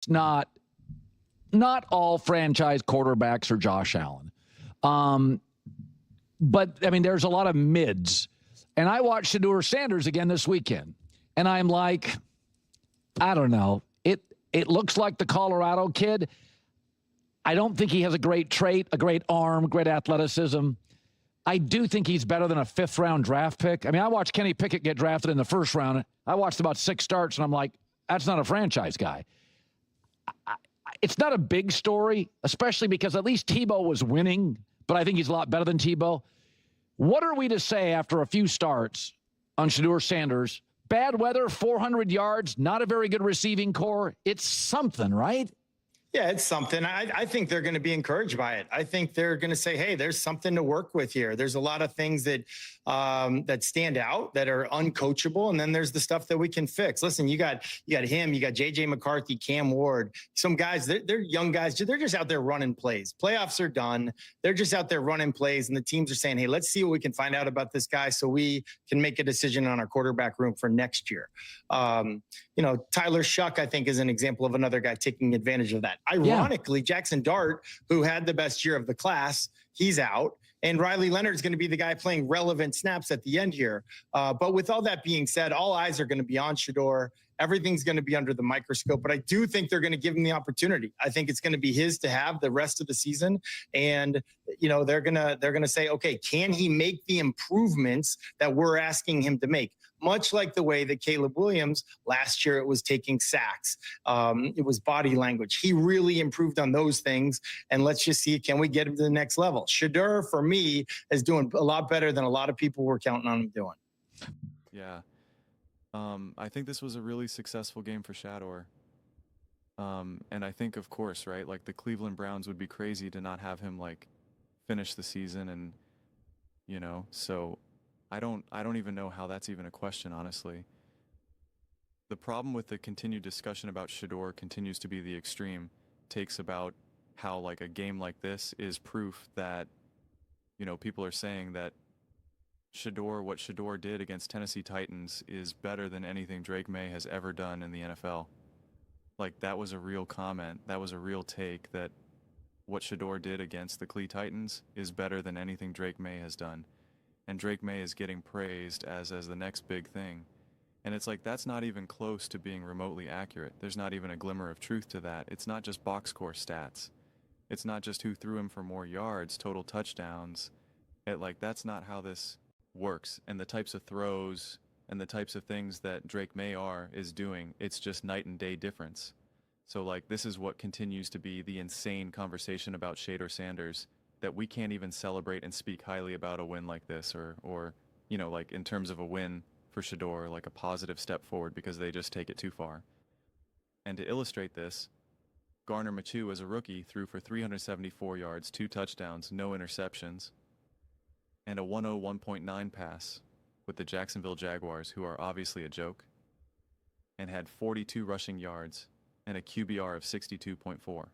not all franchise quarterbacks are Josh Allen. But, I mean, there's a lot of mids. And I watched Shedeur Sanders again this weekend. And I'm like, I don't know. It looks like the Colorado kid. I don't think he has a great trait, a great arm, great athleticism. I do think he's better than a fifth-round draft pick. I mean, I watched Kenny Pickett get drafted in the first round. I watched about 6 starts, and I'm like, that's not a franchise guy. It's not a big story, especially because at least Tebow was winning, but I think he's a lot better than Tebow. What are we to say after a few starts on Shedeur Sanders? Bad weather, 400 yards, not a very good receiving core. It's something, right? Yeah, it's something. I think they're going to be encouraged by it. I think they're going to say, hey, there's something to work with here. There's a lot of things that that stand out that are uncoachable. And then there's the stuff that we can fix. Listen, you got him, you got JJ McCarthy, Cam Ward, some guys, they're young guys. They're just out there running plays. Playoffs are done. They're just out there running plays. And the teams are saying, hey, let's see what we can find out about this guy so we can make a decision on our quarterback room for next year. Tyler Shuck, I think, is an example of another guy taking advantage of that. Ironically, Jackson Dart, who had the best year of the class, he's out. And Riley Leonard is going to be the guy playing relevant snaps at the end here. But with all that being said, all eyes are going to be on Shedeur. Everything's going to be under the microscope. But I do think they're going to give him the opportunity. I think it's going to be his to have the rest of the season. And, they're going to say, okay, can he make the improvements that we're asking him to make? Much like the way that Caleb Williams last year, it was taking sacks. It was body language. He really improved on those things. And let's just see, can we get him to the next level? Shedeur, for me, is doing a lot better than a lot of people were counting on him doing. Yeah. I think this was a really successful game for Shedeur. And I think, of course, right, like the Cleveland Browns would be crazy to not have him finish the season. And, so I don't even know how that's even a question, honestly. The problem with the continued discussion about Shedeur continues to be the extreme takes about how a game like this is proof that, people are saying that what Shedeur did against Tennessee Titans is better than anything Drake May has ever done in the NFL. That was a real comment. That was a real take that what Shedeur did against the Cleveland Titans is better than anything Drake May has done. And Drake May is getting praised as the next big thing. And it's that's not even close to being remotely accurate. There's not even a glimmer of truth to that. It's not just box score stats. It's not just who threw him for more yards, total touchdowns. That's not how this works. And the types of throws and the types of things that Drake May is doing, it's just night and day difference. So this is what continues to be the insane conversation about Shedeur Sanders, that we can't even celebrate and speak highly about a win like this or in terms of a win for Shedeur, a positive step forward, because they just take it too far. And to illustrate this, Gardner Minshew as a rookie threw for 374 yards, 2 touchdowns, no interceptions, and a 101.9 pass with the Jacksonville Jaguars, who are obviously a joke, and had 42 rushing yards and a QBR of 62.4.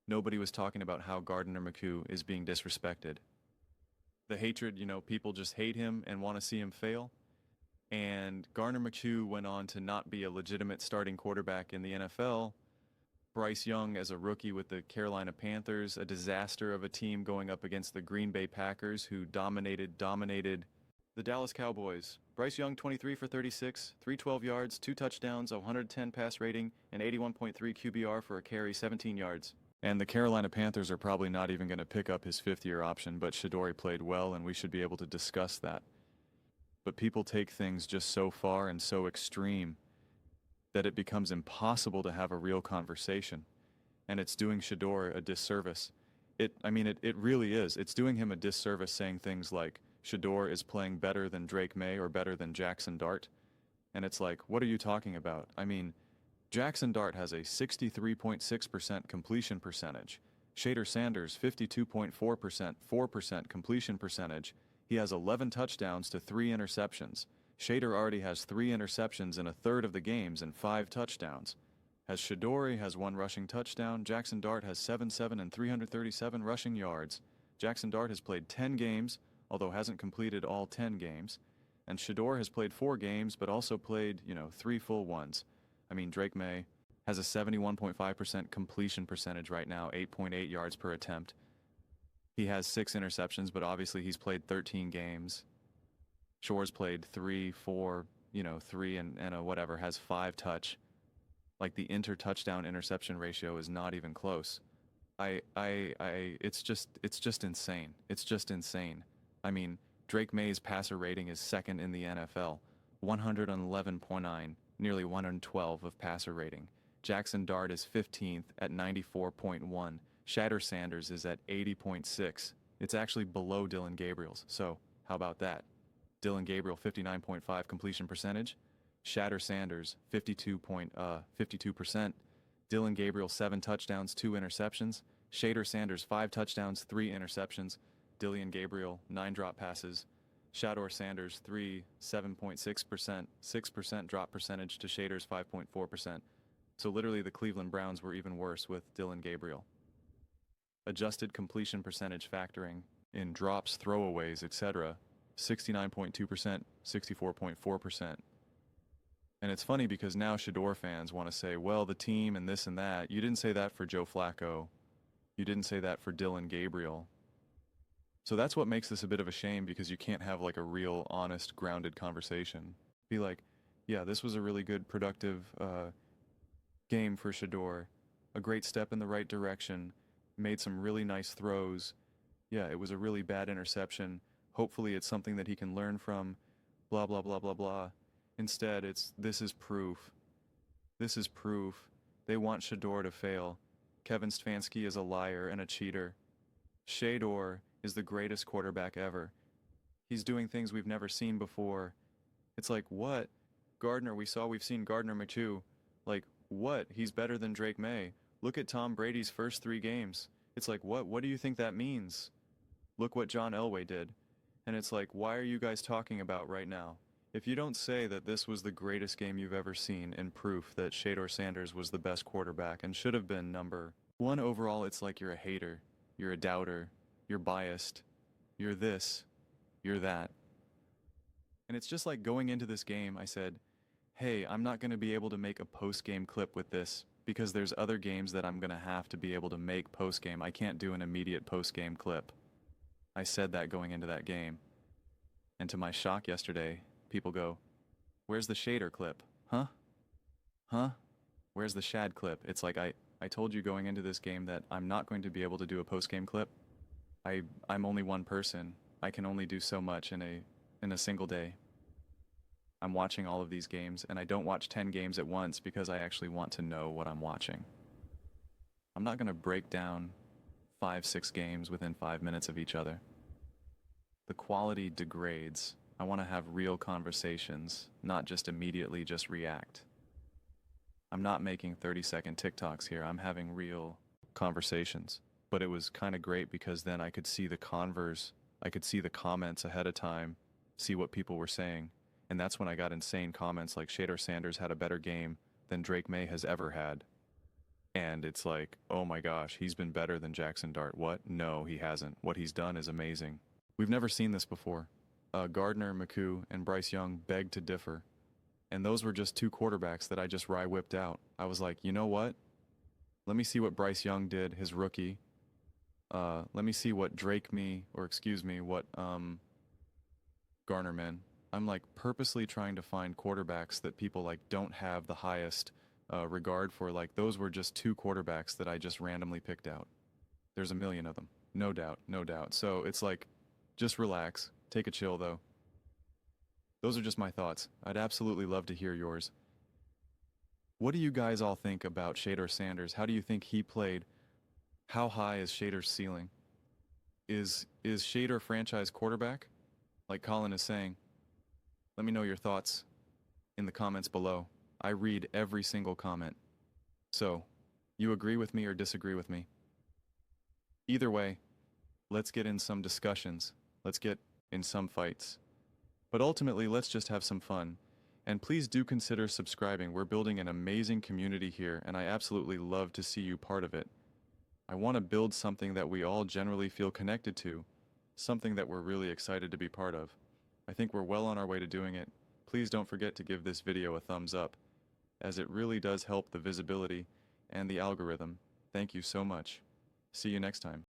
Nobody was talking about how Gardner Minshew is being disrespected. The hatred, people just hate him and want to see him fail. And Gardner Minshew went on to not be a legitimate starting quarterback in the NFL. Bryce Young as a rookie with the Carolina Panthers, a disaster of a team going up against the Green Bay Packers, who dominated the Dallas Cowboys. Bryce Young, 23 for 36, 312 yards, 2 touchdowns, a 110 pass rating, and 81.3 QBR for a carry, 17 yards. And the Carolina Panthers are probably not even going to pick up his 5th-year option, but Shedeur played well, and we should be able to discuss that. But people take things just so far and so extreme that it becomes impossible to have a real conversation. And it's doing Shedeur a disservice. It really is. It's doing him a disservice saying things like Shedeur is playing better than Drake May or better than Jackson Dart. And it's what are you talking about? Jackson Dart has a 63.6% completion percentage. Shedeur Sanders, 52.4%, 4% completion percentage. He has 11 touchdowns to 3 interceptions. Shedeur already has 3 interceptions in a third of the games and 5 touchdowns. Shedeur has 1 rushing touchdown. Jackson Dart has 7 and 337 rushing yards. Jackson Dart has played 10 games, although hasn't completed all 10 games. And Shedeur has played 4 games, but also played, 3 full ones. Drake May, has a 71.5% completion percentage right now, 8.8 yards per attempt. He has 6 interceptions, but obviously he's played 13 games. Shore's played 3, 4, 3 and a whatever, has 5 touch. Like the touchdown interception ratio is not even close. It's just insane. It's just insane. I mean, Drake May's passer rating is second in the NFL, 111.9, nearly 112 of passer rating. Jackson Dart is 15th at 94.1. Shedeur Sanders is at 80.6. It's actually below Dillon Gabriel's. So how about that? Dillon Gabriel 59.5 completion percentage. Shedeur Sanders 52%. Dillon Gabriel 7 touchdowns, 2 interceptions. Shedeur Sanders 5 touchdowns, 3 interceptions. Dillon Gabriel 9 drop passes. Shedeur Sanders 3, 7.6%, 6% drop percentage to Shedeur's 5.4%. So literally the Cleveland Browns were even worse with Dillon Gabriel. Adjusted completion percentage factoring in drops, throwaways, etc. 69.2%, 64.4%. And it's funny because now Shedeur fans want to say, well, the team and this and that. You didn't say that for Joe Flacco. You didn't say that for Dillon Gabriel. So that's what makes this a bit of a shame, because you can't have like a real, honest, grounded conversation. Be like, yeah, this was a really good, productive game for Shedeur. A great step in the right direction. Made some really nice throws. Yeah, it was a really bad interception. Hopefully it's something that he can learn from. Blah, blah, blah, blah, blah. Instead, this is proof. This is proof. They want Shedeur to fail. Kevin Stefanski is a liar and a cheater. Shedeur is the greatest quarterback ever. He's doing things we've never seen before. It's like, what? Gardner, we've seen Gardner Minshew. Like, what? He's better than Drake May. Look at Tom Brady's first 3 games. It's like, what? What do you think that means? Look what John Elway did. And it's like, why are you guys talking about right now? If you don't say that this was the greatest game you've ever seen and proof that Shedeur Sanders was the best quarterback and should have been number 1 overall, it's like you're a hater. You're a doubter. You're biased. You're this. You're that. And it's just like going into this game, I said, hey, I'm not going to be able to make a post-game clip with this because there's other games that I'm going to have to be able to make post-game. I can't do an immediate post-game clip. I said that going into that game. And to my shock yesterday, people go, where's the Shedeur clip? Huh? Huh? Where's the Shad clip? It's like I told you going into this game that I'm not going to be able to do a post-game clip. I'm only one person. I can only do so much in a single day. I'm watching all of these games, and I don't watch 10 games at once because I actually want to know what I'm watching. I'm not going to break down 5, 6 games within 5 minutes of each other. The quality degrades. I want to have real conversations, not just immediately just react. I'm not making 30-second TikToks here. I'm having real conversations. But it was kind of great because then I could see the converse. I could see the comments ahead of time, see what people were saying. And that's when I got insane comments like Shedeur Sanders had a better game than Drake May has ever had. And it's like, oh my gosh, he's been better than Jackson Dart. What? No, he hasn't. What he's done is amazing. We've never seen this before. Gardner Minshew and Bryce Young begged to differ. And those were just 2 quarterbacks that I just whipped out. I was like, you know what? Let me see what Bryce Young did, his rookie. Let me see what what Garnerman. I'm like purposely trying to find quarterbacks that people like don't have the highest regard for. Like those were just 2 quarterbacks that I just randomly picked out. There's a million of them. No doubt, no doubt. So it's like, just relax. Take a chill though. Those are just my thoughts. I'd absolutely love to hear yours. What do you guys all think about Shedeur Sanders? How do you think he played? How high is Shedeur's ceiling? Is Shedeur franchise quarterback? Like Colin is saying. Let me know your thoughts in the comments below. I read every single comment. So, you agree with me or disagree with me? Either way, let's get in some discussions. Let's get in some fights. But ultimately, let's just have some fun. And please do consider subscribing. We're building an amazing community here, and I absolutely love to see you part of it. I want to build something that we all generally feel connected to, something that we're really excited to be part of. I think we're well on our way to doing it. Please don't forget to give this video a thumbs up. as it really does help the visibility and the algorithm. Thank you so much. See you next time.